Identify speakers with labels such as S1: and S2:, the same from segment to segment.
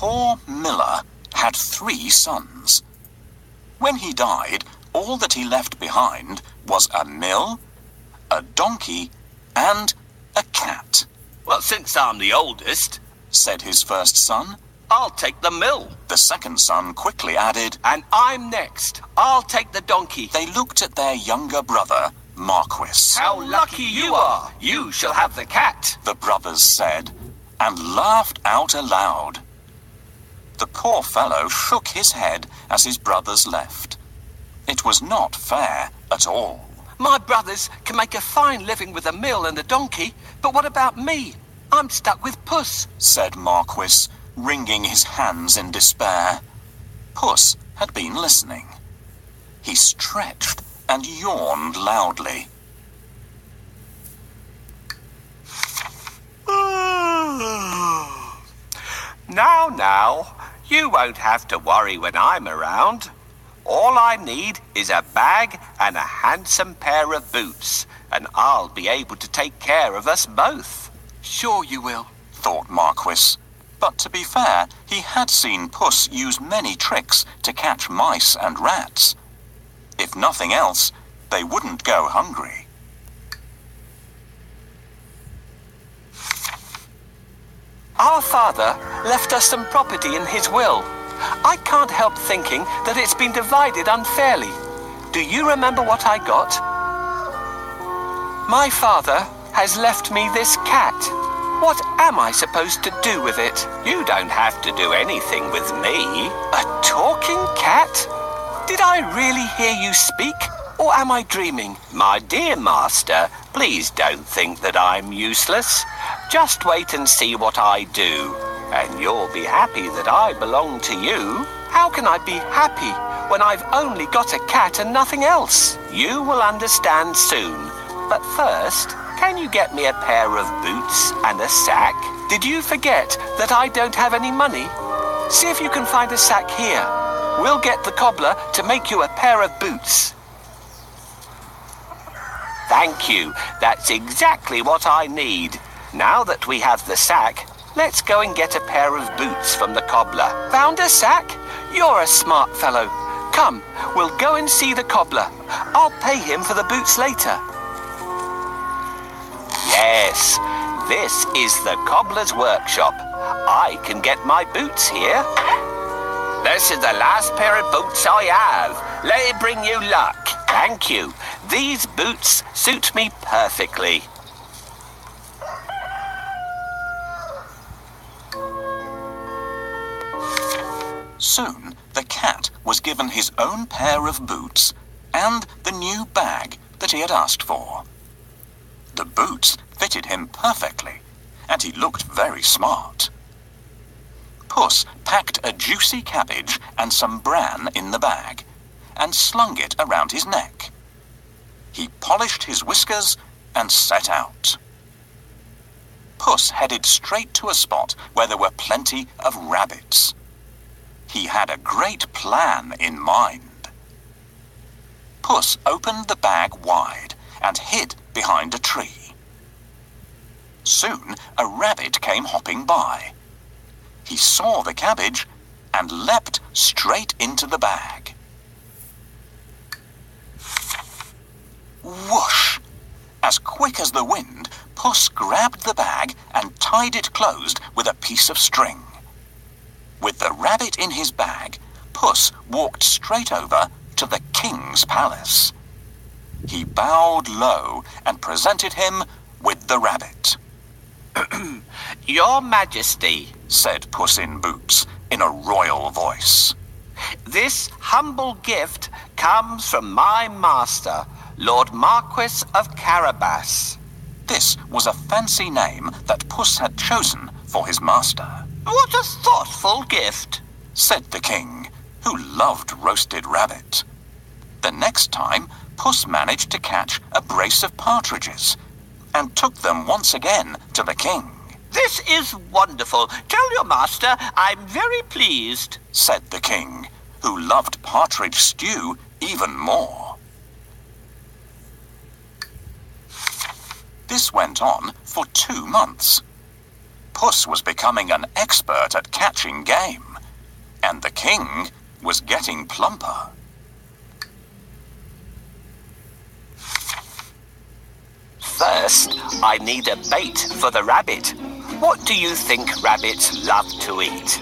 S1: poor miller had 3 sons. When he died, all that he left behind was a mill, a donkey, and a cat.
S2: Well, since I'm the oldest,
S1: said his first son.
S2: I'll take the mill.
S1: The second son quickly added,
S2: And I'm next. I'll take the donkey.
S1: They looked at their younger brother, Marquis.
S2: How lucky you are! You shall have the cat.
S1: The brothers said, and laughed out aloud. The poor fellow shook his head as his brothers left. It was not fair at all.
S2: My brothers can make a fine living with the mill and the donkey, but what about me? I'm stuck with Puss,
S1: said Marquis, wringing his hands in despair. Puss had been listening. He stretched and yawned loudly.
S2: Now, you won't have to worry when I'm around. All I need is a bag and a handsome pair of boots, and I'll be able to take care of us both.
S3: Sure you will,
S1: thought Marquis. But to be fair, he had seen Puss use many tricks to catch mice and rats. If nothing else, they wouldn't go hungry.
S2: Our father left us some property in his will. I can't help thinking that it's been divided unfairly. Do you remember what I got? My father has left me this cat. What am I supposed to do with it? You don't have to do anything with me. A talking cat? Did I really hear you speak, or am I dreaming? My dear master, please don't think that I'm useless. Just wait and see what I do, and you'll be happy that I belong to you. How can I be happy when I've only got a cat and nothing else? You will understand soon. But first, can you get me a pair of boots and a sack? Did you forget that I don't have any money? See if you can find a sack here. We'll get the cobbler to make you a pair of boots. Thank you. That's exactly what I need. Now that we have the sack, let's go and get a pair of boots from the cobbler. Found a sack? You're a smart fellow. Come, we'll go and see the cobbler. I'll pay him for the boots later. Yes, this is the cobbler's workshop. I can get my boots here. This is the last pair of boots I have. Let it bring you luck. Thank you. These boots suit me perfectly.
S1: Soon, the cat was given his own pair of boots and the new bag that he had asked for. The boots fitted him perfectly, and he looked very smart. Puss packed a juicy cabbage and some bran in the bag, and slung it around his neck. He polished his whiskers and set out. Puss headed straight to a spot where there were plenty of rabbits. He had a great plan in mind. Puss opened the bag wide and hid behind a tree. Soon a rabbit came hopping by. He saw the cabbage and leapt straight into the bag. Whoosh! As quick as the wind, Puss grabbed the bag and tied it closed with a piece of string. With the rabbit in his bag, Puss walked straight over to the king's palace. He bowed low and presented him with the rabbit.
S2: Your Majesty,
S1: said Puss in Boots in a royal voice.
S2: This humble gift comes from my master, Lord Marquis of Carabas.
S1: This was a fancy name that Puss had chosen for his master.
S2: What a thoughtful gift,
S1: said the king, who loved roasted rabbit. The next time, Puss managed to catch a brace of partridges and took them once again to the king.
S2: This is wonderful. Tell your master I'm very pleased,
S1: said the king, who loved partridge stew even more. This went on for 2 months. Puss was becoming an expert at catching game, and the king was getting plumper.
S2: First, I need a bait for the rabbit. What do you think rabbits love to eat?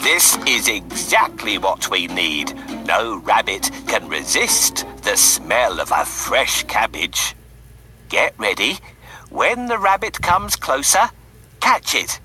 S2: This is exactly what we need. No rabbit can resist the smell of a fresh cabbage. Get ready. When the rabbit comes closer, catch it.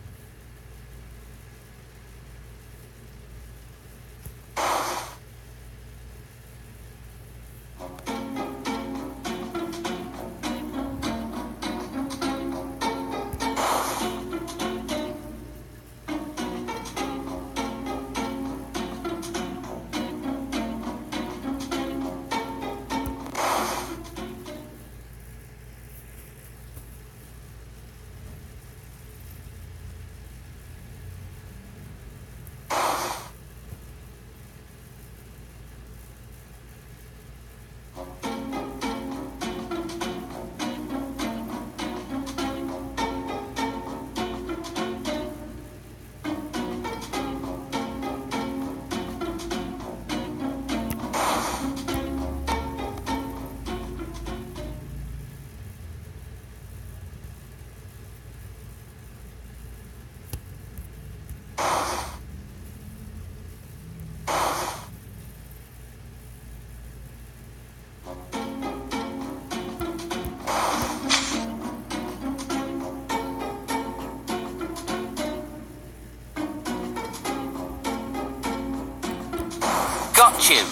S2: Got you.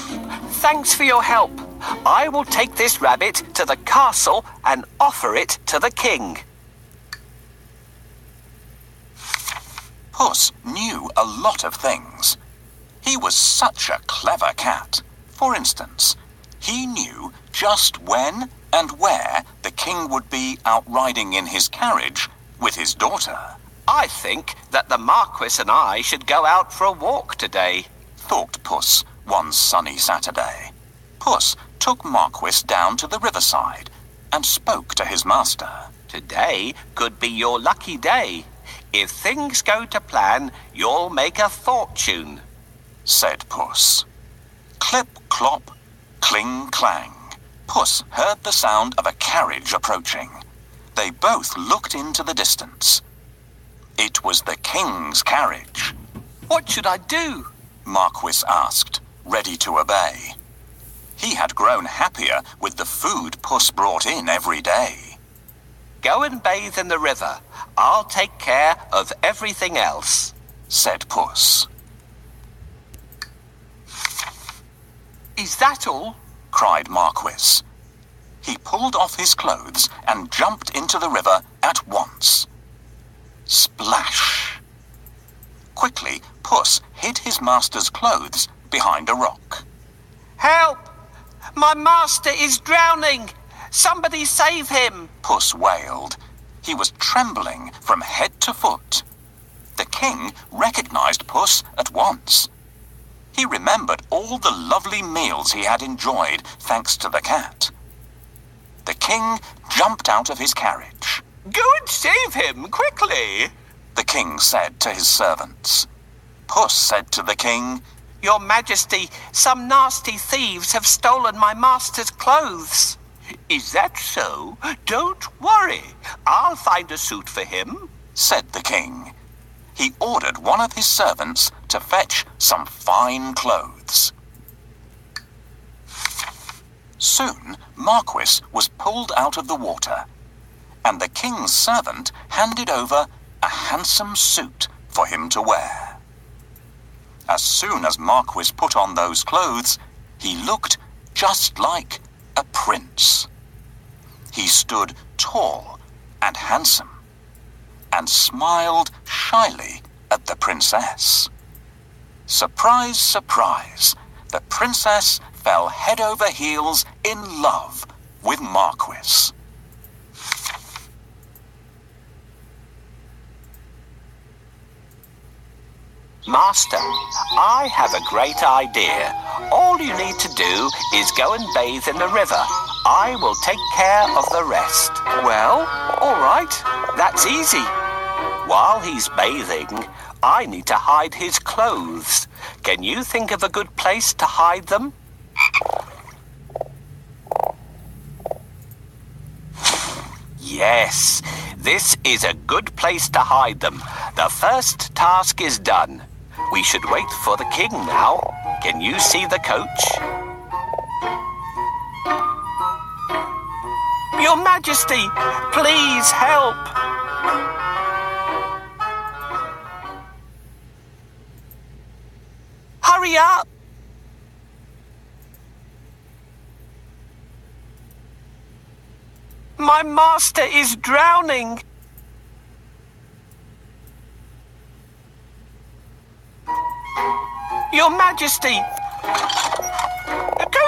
S2: Thanks for your help. I will take this rabbit to the castle and offer it to the king.
S1: Puss knew a lot of things. He was such a clever cat. For instance, he knew just when and where the king would be out riding in his carriage with his daughter.
S2: I think that the Marquis and I should go out for a walk today,
S1: thought Puss one sunny Saturday. Puss took Marquis down to the riverside and spoke to his master.
S2: Today could be your lucky day. If things go to plan, you'll make a fortune,
S1: said Puss. Clip, clop, cling, clang. Puss heard the sound of a carriage approaching. They both looked into the distance. It was the king's carriage.
S2: What should I do?
S1: Marquis asked, ready to obey. He had grown happier with the food Puss brought in every day.
S2: Go and bathe in the river. I'll take care of everything else,
S1: said Puss.
S2: Is that all?
S1: Cried Marquis. He pulled off his clothes and jumped into the river at once. Splash! Quickly, Puss hid his master's clothes behind a rock.
S2: Help! My master is drowning! Somebody save him!
S1: Puss wailed. He was trembling from head to foot. The king recognized Puss at once. He remembered all the lovely meals he had enjoyed thanks to the cat. The king jumped out of his carriage.
S2: Go and save him, quickly,
S1: the king said to his servants. Puss said to the king,
S2: Your Majesty, some nasty thieves have stolen my master's clothes. Is that so? Don't worry. I'll find a suit for him,
S1: said the king. He ordered one of his servants to fetch some fine clothes. Soon, Marquis was pulled out of the water, and the king's servant handed over a handsome suit for him to wear. As soon as Marquis put on those clothes, he looked just like a prince. He stood tall and handsome, and smiled shyly at the princess. Surprise, surprise, the princess fell head over heels in love with Marquis.
S2: Master, I have a great idea. All you need to do is go and bathe in the river. I will take care of the rest. Well, all right. That's easy. While he's bathing, I need to hide his clothes. Can you think of a good place to hide them? Yes, this is a good place to hide them. The first task is done. We should wait for the king now. Can you see the coach? Your Majesty, please help. Hurry up. My master is drowning. Your Majesty.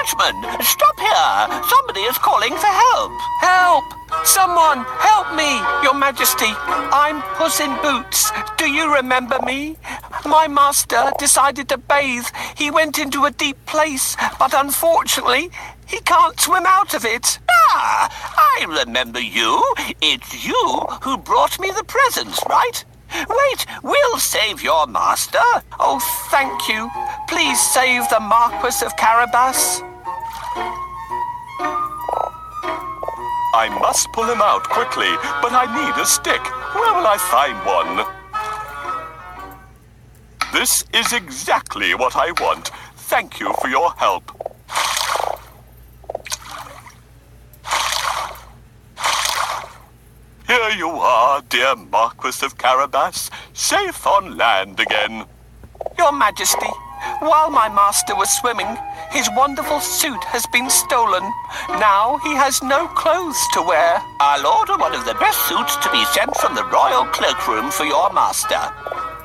S2: Coachman, stop here. Somebody is calling for help. Help! Someone, help me! Your Majesty, I'm Puss in Boots. Do you remember me? My master decided to bathe. He went into a deep place, but unfortunately, he can't swim out of it. Ah, I remember you. It's you who brought me the presents, right? Wait, we'll save your master. Oh, thank you. Please save the Marquis of Carabas.
S3: I must pull him out quickly, but I need a stick. Where will I find one? This is exactly what I want. Thank you for your help. Here you are, dear Marquis of Carabas, safe on land again.
S2: Your Majesty, while my master was swimming, his wonderful suit has been stolen. Now he has no clothes to wear. I'll order one of the best suits to be sent from the royal cloakroom for your master.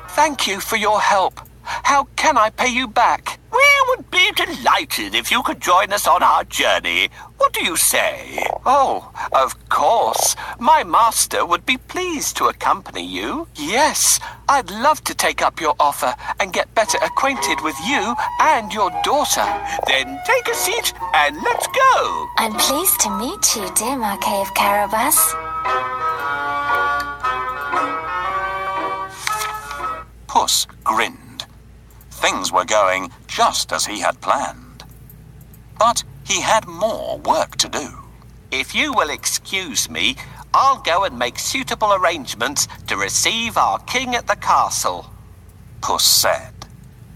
S2: Thank you for your help. How can I pay you back? We would be delighted if you could join us on our journey. What do you say? Oh, of course. My master would be pleased to accompany you. Yes, I'd love to take up your offer and get better acquainted with you and your daughter. Then take a seat and let's go.
S4: I'm pleased to meet you, dear Marquis of Carabas.
S1: Puss grinned. Things were going just as he had planned. But he had more work to do.
S2: If you will excuse me, I'll go and make suitable arrangements to receive our king at the castle.
S1: Puss said.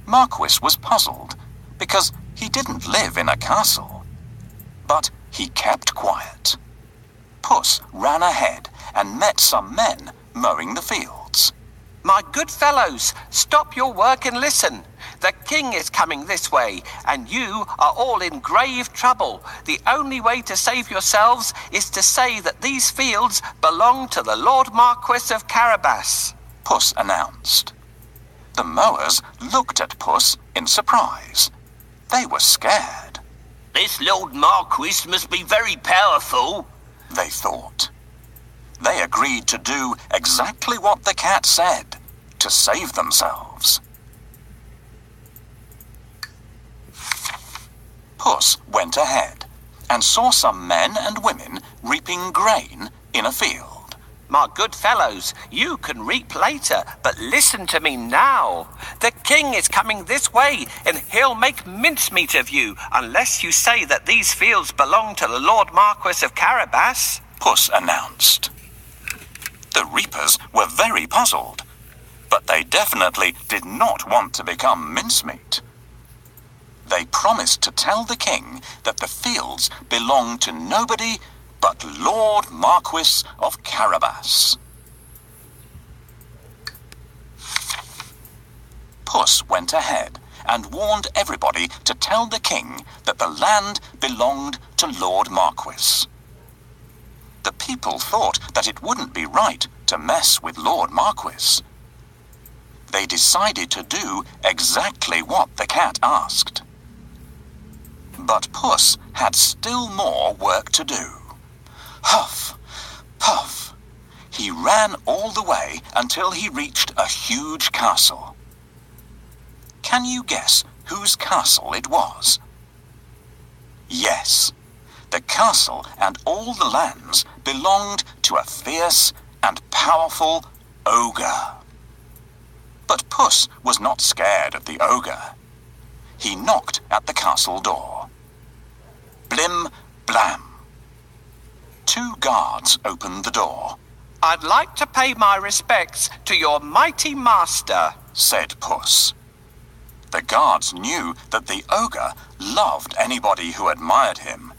S1: Marquis was puzzled because he didn't live in a castle. But he kept quiet. Puss ran ahead and met some men mowing the fields.
S2: My good fellows, stop your work and listen. The king is coming this way, and you are all in grave trouble. The only way to save yourselves is to say that these fields belong to the Lord Marquis of Carabas.
S1: Puss announced. The mowers looked at Puss in surprise. They were scared.
S2: This Lord Marquis must be very powerful,
S1: they thought. They agreed to do exactly what the cat said, to save themselves. Puss went ahead and saw some men and women reaping grain in a field.
S2: My good fellows, you can reap later, but listen to me now. The king is coming this way, and he'll make mincemeat of you unless you say that these fields belong to the Lord Marquis of Carabas,
S1: Puss announced. The reapers were very puzzled, but they definitely did not want to become mincemeat. They promised to tell the king that the fields belonged to nobody but Lord Marquis of Carabas. Puss went ahead and warned everybody to tell the king that the land belonged to Lord Marquis. The people thought that it wouldn't be right to mess with Lord Marquis. They decided to do exactly what the cat asked. But Puss had still more work to do. Huff, puff. He ran all the way until he reached a huge castle. Can you guess whose castle it was? Yes, The castle and all the lands belonged to a fierce and powerful ogre. But Puss was not scared of the ogre. He knocked at the castle door. Blim, blam. 2 guards opened the door.
S2: I'd like to pay my respects to your mighty master,
S1: said Puss. The guards knew that the ogre loved anybody who admired him